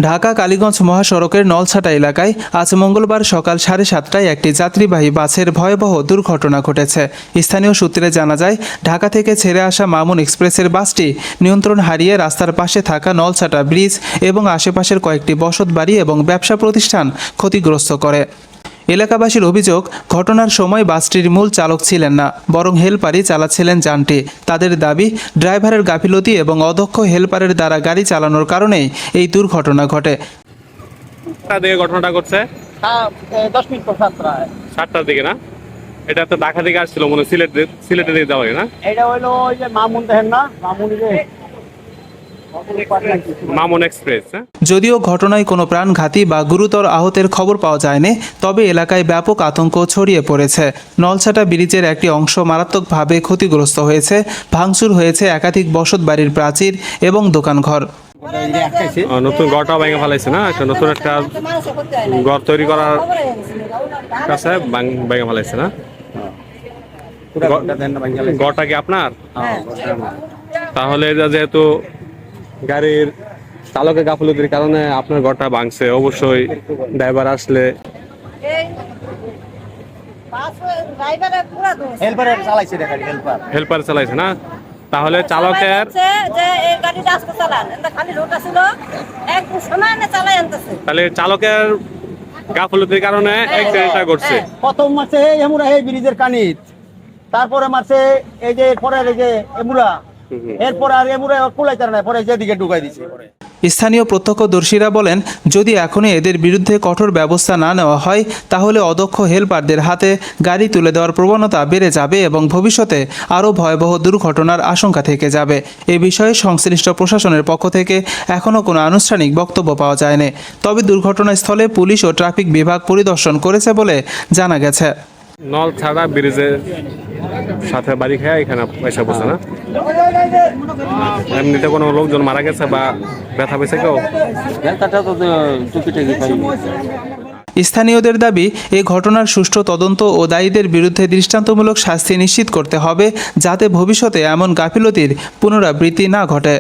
ঢাকা কালীগঞ্জ মহাসড়কের নলছাটা এলাকায় আজ মঙ্গলবার সকাল 7:30টায় একটি যাত্রীবাহী বাসের ভয়াবহ দুর্ঘটনা ঘটেছে। স্থানীয় সূত্রে জানা যায়, ঢাকা থেকে ছেড়ে আসা মামুন এক্সপ্রেসের বাসটি নিয়ন্ত্রণ হারিয়ে রাস্তার পাশে থাকা নলছাটা ব্রিজ এবং আশেপাশের কয়েকটি বসতবাড়ি এবং ব্যবসা প্রতিষ্ঠান ক্ষতিগ্রস্ত করে। এলাকাবাসীর অভিযোগ, ঘটনার সময় বাসটির মূল চালক ছিলেন না, বরং হেলপারই চালাচ্ছিলেন যানটি। তাদের দাবি, ড্রাইভারের গাফিলতি এবং অদক্ষ হেলপারের দ্বারা গাড়ি চালানোর কারণেই এই দুর্ঘটনা ঘটে। ঘটনাটা ঘটছে 10 মিনিট পর 7টার দিকে না? এটা তো ঢাকা থেকে আসছিল মনে হয়, সিলেটে দিয়ে যাওয়া না? এটা হইলো ওই যে মামুন দেখেন না, মামুন এক্সপ্রেস। যদিও ঘটনায় কোনো প্রাণঘাতী বা গুরুতর আহতের খবর পাওয়া যায়নি, তবে এলাকায় ব্যাপক আতঙ্ক ছড়িয়ে পড়েছে। নলছাটা ব্রিজের একটি অংশ মারাত্মকভাবে ক্ষতিগ্রস্ত হয়েছে, ভাঙচুর হয়েছে একাধিক বসতবাড়ির প্রাচীর এবং দোকানঘর। নতুন ঘরটা ভেঙে ফেলাইছে না, একটা নতুন একটা ঘর তৈরি করার কাছে ভেঙে ফেলাইছে না? ঘরটা কি আপনার? তাহলে এটা যেহেতু গাড়ির চালকের গাফিলতির কারণে আপনার ঘরটা ভাঙছে, অবশ্যই ড্রাইভার আসলে হেল্পার চালাইছে না, তাহলে চালকের তাহলে চালকের গাফিলতির কারণে অ্যাক্সিডেন্টটা ঘটছে। প্রথম মারছে এমুরা এই ব্রিজের কানিত, তারপরে মারছে এই যে পরের এই যে এমুরা, এরপর আর এমুরা কুলাইতে না, পরে যেদিকে ঢুকাই দিছে। স্থানীয় প্রত্যক্ষদর্শীরা বলেন, যদি এখনই এদের বিরুদ্ধে কঠোর ব্যবস্থা না নেওয়া হয়, তাহলে অদক্ষ হেলপারদের হাতে গাড়ি তুলে দেওয়ার প্রবণতা বেড়ে যাবে এবং ভবিষ্যতে আরও ভয়াবহ দুর্ঘটনার আশঙ্কা থেকে যাবে। এ বিষয়ে সংশ্লিষ্ট প্রশাসনের পক্ষ থেকে এখনও কোনো আনুষ্ঠানিক বক্তব্য পাওয়া যায়নি। তবে দুর্ঘটনাস্থলে পুলিশ ও ট্রাফিক বিভাগ পরিদর্শন করেছে বলে জানা গেছে। নলছাটা ব্রিজের সাথে বাড়ি খেয়ে এখানে পয়সা বসে না? এমনিতে কোনো লোকজন মারা গেছে বা ব্যথা পেয়েছে কেউ? স্থানীয়দের দাবি, এই ঘটনার সুষ্ঠু তদন্ত ও দায়ীদের বিরুদ্ধে দৃষ্টান্তমূলক শাস্তি নিশ্চিত করতে হবে, যাতে ভবিষ্যতে এমন গাফিলতির পুনরাবৃত্তি না ঘটে।